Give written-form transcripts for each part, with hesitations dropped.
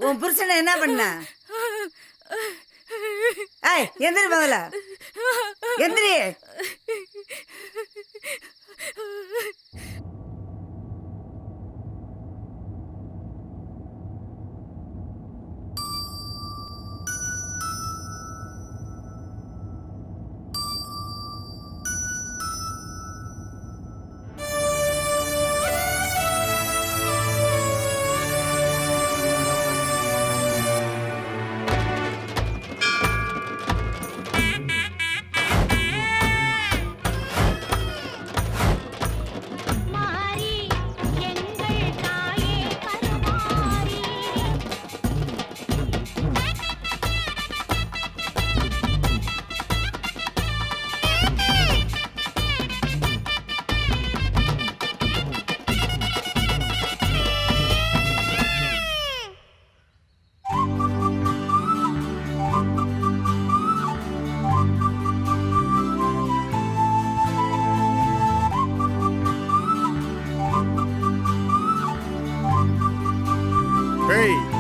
உன் புருஷனை என்ன பண்ண? ஏய் எந்திரி முதல்ல, எந்திரி.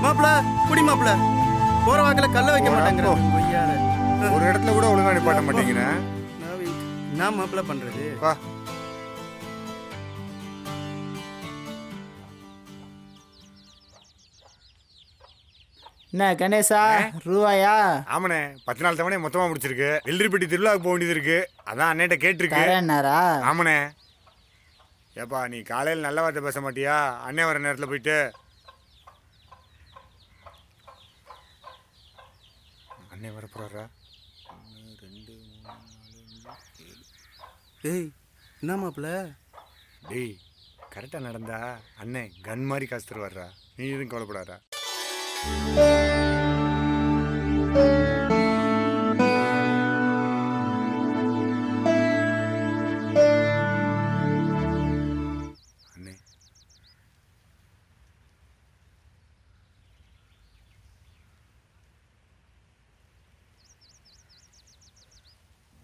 மாப்பிள குடி மாப்பிள, போற வாக்கில கல்ல வைக்க மாட்டேங்கிற. ஒரு இடத்துல கூட ஒழுங்கா நிப்பாட்ட மாட்டேங்கிறேன். நான் மாப்பிள பண்றது வா. என்ன கணேசா ரூபாயா? ஆமாண்ணே, 10 நாள் தவணை மொத்தமா முடிச்சிருக்கு. வெள்ளரிப்பட்டி திருவிழாவுக்கு போக வேண்டியது இருக்கு, அதான் அண்ணேட்ட கேட்டிருக்கு. ஆமாண்ணே. ஏப்பா நீ காலையில் நல்ல வார்த்தை பேச மாட்டியா? அண்ணே வர நேரத்தில் போயிட்டு. அண்ணே வர போறாரா? 1 2 3 4 5 6. ஏய் என்ன மாப்பிள? டேய் கரெக்டாக நடந்தா அண்ணே கன் மாதிரி காசு தருவாரா, நீ எதுவும் கவலைப்படாதா? அண்ணே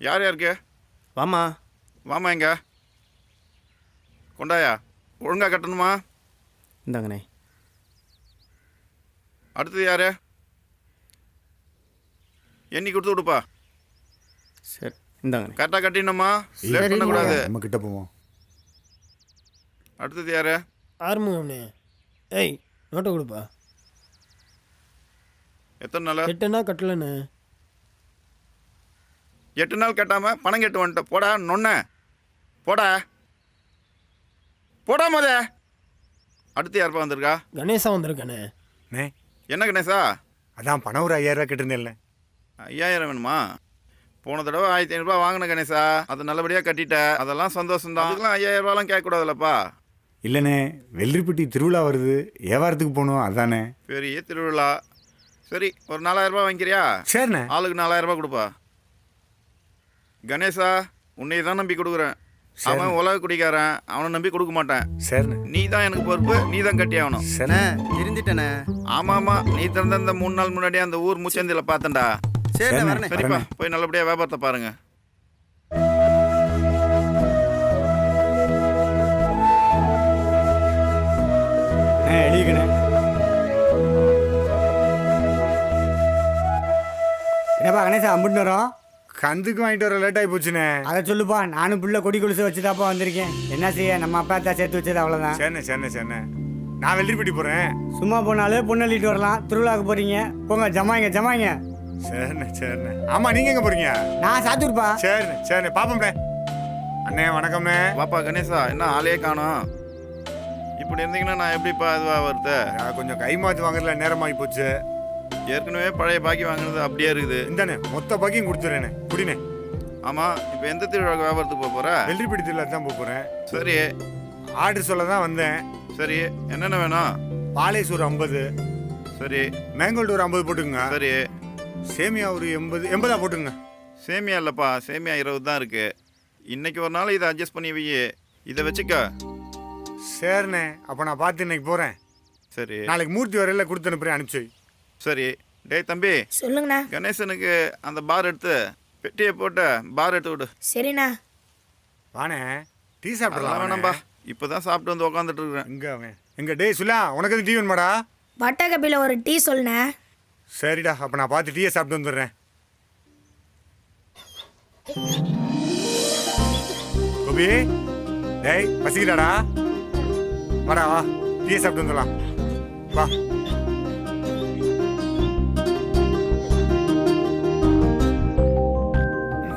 யார் யாருக்கு? வாமா வாமா, எங்க கொண்டாயா? ஒழுங்கா கட்டணுமா? இந்தாங்கண்ணே. அடுத்தது யாரு? எண்ணி கொடுத்து விடுப்பா. சரி இந்தாங்கண்ணே. கரெக்டாக கட்டிடணுமா? லேட் பண்ணக்கூடாது. நம்ம கிட்ட போவோம். அடுத்தது யாரு? ஆறுமுகம்ண்ணே. ஏய் நோட்டை கொடுப்பா. எத்தனை நாள்? 8 நாள் கட்டலண்ணே. 8 நாள் கட்டாம பணம் கட்டு வந்துட்ட. போடா நொன்ன, போடா போடா மொத. அடுத்து யாருப்பா வந்திருக்கா? கணேசா வந்திருக்கானே. அண்ணே என்ன கணேசா? அதான் பணம் ஒரு 5000 ரூபா கேட்டிருந்தேன்ல. 5000 வேணுமா? போன தடவை 1500 ரூபா வாங்கின கணேசா, அது நல்லபடியாக கட்டிட்ட. அதெல்லாம் சந்தோஷம்தான். அதுக்கெல்லாம் 5000 ரூபாலாம் கேட்கக்கூடாதுல்லப்பா. இல்லைண்ணே, வெள்ளரிப்பட்டி திருவிழா வருது, வியாபாரத்துக்கு போகணும், அதானே. பெரிய திருவிழா. சரி ஒரு 4000 ரூபா வாங்கிக்கிறியா? சரிண்ணே. ஆளுக்கு 4000 ரூபா கொடுப்பா. கணேசா உன்னை தான் நம்பி கொடுக்குறேன். அவன் உலக குடிக்காரன், அவனை நம்பி கொடுக்க மாட்டேன். சரிண்ணே. நீ தான் எனக்கு பொறுப்பு, நீ தான் கட்டி ஆகணும். சரிண்ணே இருந்துட்டேண்ணே. ஆமாம், நீ திறந்த இந்த 3 நாள் முன்னாடி அந்த ஊர் முச்சந்தியில் பார்த்தேன்டா. சரிண்ணே வரண்ணே. சரிப்பா, போய் நல்லபடியாக வியாபாரத்தை பாருங்க. எழுதிக்கணே. என்னப்பா கணேசா அம்பிட்டு வரோம்? கந்துக்கு வாங்கிட்டு வர லேட் ஆகி போச்சுண்ணே. அதை சொல்லுப்பா, நானும் பிள்ளை கொடி கொலுசு வச்சுதாப்பா வந்திருக்கேன். என்ன செய்ய, நம்ம அப்பா தான் சேர்த்து வச்சது அவ்வளோதான். சரிண்ணே சரிண்ணே சரிண்ணே. நான் வெள்ளரிப்பட்டி போகிறேன். சும்மா போனாலே பொண்ணு அள்ளிட்டு வரலாம். திருவிழாவுக்கு போறீங்க, போங்க ஜமாயிங்க ஜமாயிங்க. சரிண்ணே சரிண்ணே. ஆமாம் நீங்கள் எங்கே போகிறீங்க? நான் சாத்தூர்ப்பா. சரிண்ணே சரிண்ணே, பார்ப்போம்ண்ணே. அண்ணே வணக்கம்ண்ணே. வாப்பா கணேசா, என்ன ஆளே காணோம்? இப்படி இருந்தீங்கன்னா நான் எப்படிப்பா இதுவாக வருது? கொஞ்சம் கை மாற்றி வாங்குறதுல நேரமாகி போச்சு. ஏற்கனவே பழைய பாக்கி வாங்குறது அப்படியே இருக்குது. இந்தாண்ணே மொத்த பாக்கியும் கொடுத்துறேண்ணே, குடிண்ணே. ஆமாம், இப்போ எந்த திருவிழாவுக்கு வியாபாரத்துக்கு போக போகிற? வெள்ளரிப்பட்டி திருவிழா தான் போக போகிறேன். சரி ஆர்டர் சொல்ல தான் வந்தேன். சரி, என்னென்ன வேணும்? பாலேஸ் ஒரு 50. சரி. மேங்கோல்டு ஒரு 50 போட்டுங்க. சரி. சேமியா ஒரு 80 போட்டுங்க. சேமியா இல்லைப்பா, சேமியா 20 தான் இருக்குது. இன்னைக்கு ஒரு நாள் இதை அட்ஜஸ்ட் பண்ணி வை, இதை வச்சுக்க. சரிண்ணே, அப்போ நான் பார்த்து இன்னைக்கு போகிறேன். சரி நாளைக்கு மூர்த்தி வரையில கொடுத்து அனுப்புறேன், அனுப்பிச்சு வை. சரி. டேய் தம்பி, சொல்லுங்கண்ணா. கணேசனுக்கு அந்த பார் எடுத்து பெட்டியை போட்டு பார் எடுத்து விடு. சரிண்ணா. வானே டீ அதெல்லாம் சாப்பிடலாம் வேணாம்பா, இப்போதான் சாப்பிட்டு வந்து உக்காந்துட்டு இருக்கிறேன். எங்க அவன் எங்க டேய் சுலா, உனக்கு எதுவும் டீ வேணுமாடா? வட்ட கப்பியில் ஒரு டீ சொல்லுண்ணே. சரிடா, அப்போ நான் பார்த்து டீயை சாப்பிட்டு வந்துடுறேன். கோபி, டேய் பசிக்கிறாடா? வாடா வா, டீயை சாப்பிட்டு வந்துடலாம் வா.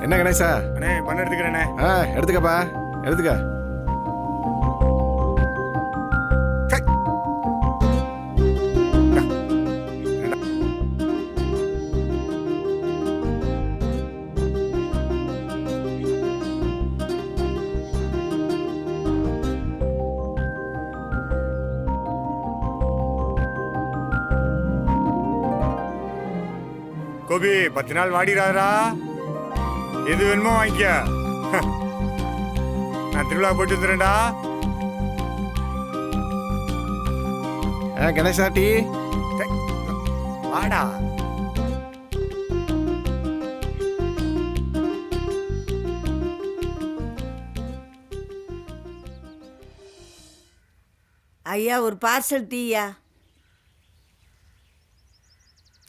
என்ன கணேசா? அண்ணே பண்ண எடுத்துக்கிறேண்ணே. எடுத்துக்கப்பா, எடுத்துக்க. சை. இந்தா. இந்தா. கோபி 10 நாள் வாடிடாதா, எது வேணுமோ வாங்கிக்க. நான் திருவிழா போயிட்டு வந்துடுறேன்டா. கணேசா டீ. வாடா. ஐயா ஒரு பார்சல் டீயா.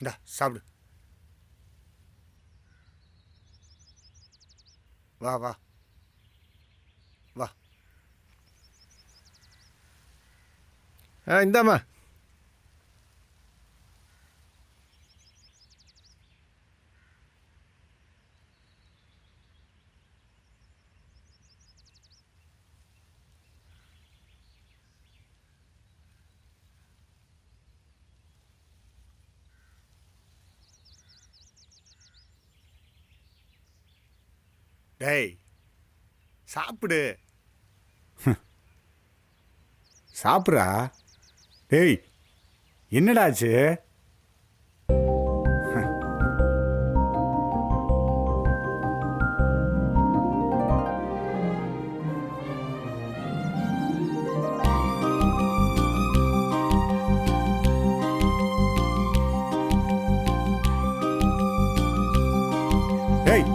இந்தா சாப்பிடு. வா வா வா. இந்தாம்மா. டேய் சாப்பிடு. சாப்பிட்றா. டேய் என்னடாச்சு? டேய்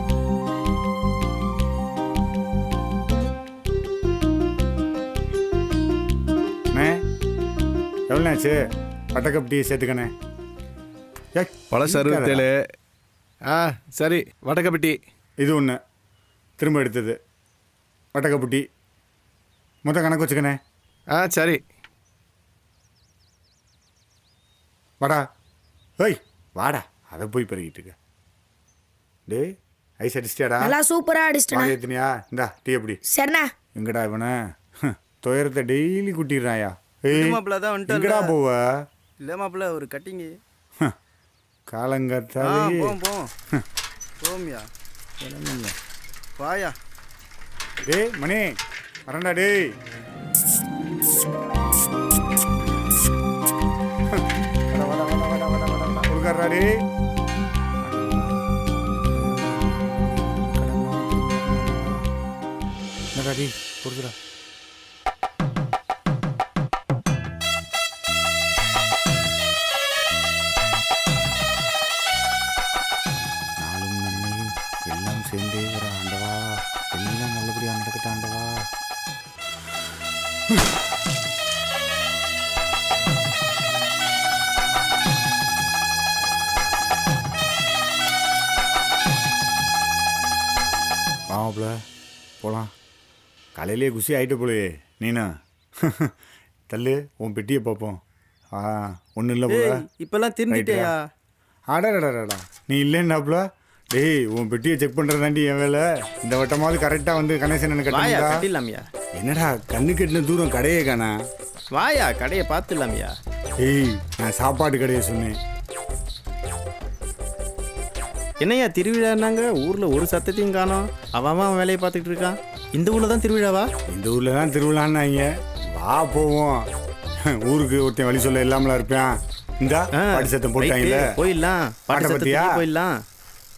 எவ்வளோண்ணாச்சு? பட்டக்கப் டீ சேர்த்துக்கண்ணே. பழசு 67. சரி, வடக்கப்பட்டி. இது ஒன்று திரும்ப எடுத்தது. வட்டக்கப்பு டீ மொத்தம் கணக்கு வச்சுக்கண்ணே. சரி. வாடா. ஏய் வாடா, அதை போய் பெருகிட்டு இருக்க. டேய் ஐஸ் அடிச்சிட்டியாடா? நல்லா சூப்பராக அடிச்சிட்டேண்ணா. ஏற்றினியா? இந்தா டீ எப்படி? சரிண்ணா. எங்கடா இவனை துயரத்தை டெய்லி கூட்டிடுறாயா? ஏய் மாப்பிள்ள தான் வந்துட்டேன். எங்கடா போவ? இல்லை மாப்பிள்ள ஒரு கட்டிங்கு. காலங்கத்தாலே போம் போம் போமியா வாயா. டேய் மணி வரண்டா. டேய் கொடுக்காரா? டேய் என்னடா டேய் கொடுக்குறா. எல்லாம் சேர்ந்தே வர ஆண்டவா, எல்லாம் நல்லபடியா நடக்கட்டும் ஆண்டவா. வாமாப்ல போலாம். காலையிலே குசி ஆகிட்டு போலே நீனா. தள்ளு உன் பெட்டியை பார்ப்போம். ஒன்றும் இல்லை போல. இப்பெல்லாம் திரும்பிட்டேயா? ஆடாடாடாடா நீ இல்லைன்னாப்ல. டேய் உன் பெட்டியை செக் பண்ணுறதாண்டி என் வேலை. இந்த வட்டமாவது கரெக்டாக வந்து கணேசன் எனக்கு வாயா கட்டிடா. கட்டிடலாமியா. என்னடா கண்ணு கட்டின தூரம் கடையே காணா. வாயா கடையை பார்த்துடலாமியா. ஏய் நான் சாப்பாடு கடையை சொன்னேன். என்னையா திருவிழான்னாங்க, ஊரில் ஒரு சத்தத்தையும் காணோம். அவன் வேலையை பார்த்துக்கிட்டு இருக்கான். இந்த ஊரில் தான் திருவிழாவா? இந்த ஊரில் தான் திருவிழான்னாங்க. வா போவோம். ஊருக்கு ஒருத்தன் வழி சொல்ல இல்லாமலாம் இருப்பேன். இந்தா பாட்டு சத்தம் போட்டாங்கல்ல, போயிடலாம். பாட்டு பாட்டை சத்தத்துக்கே பத்தியா? போயிடலாம்.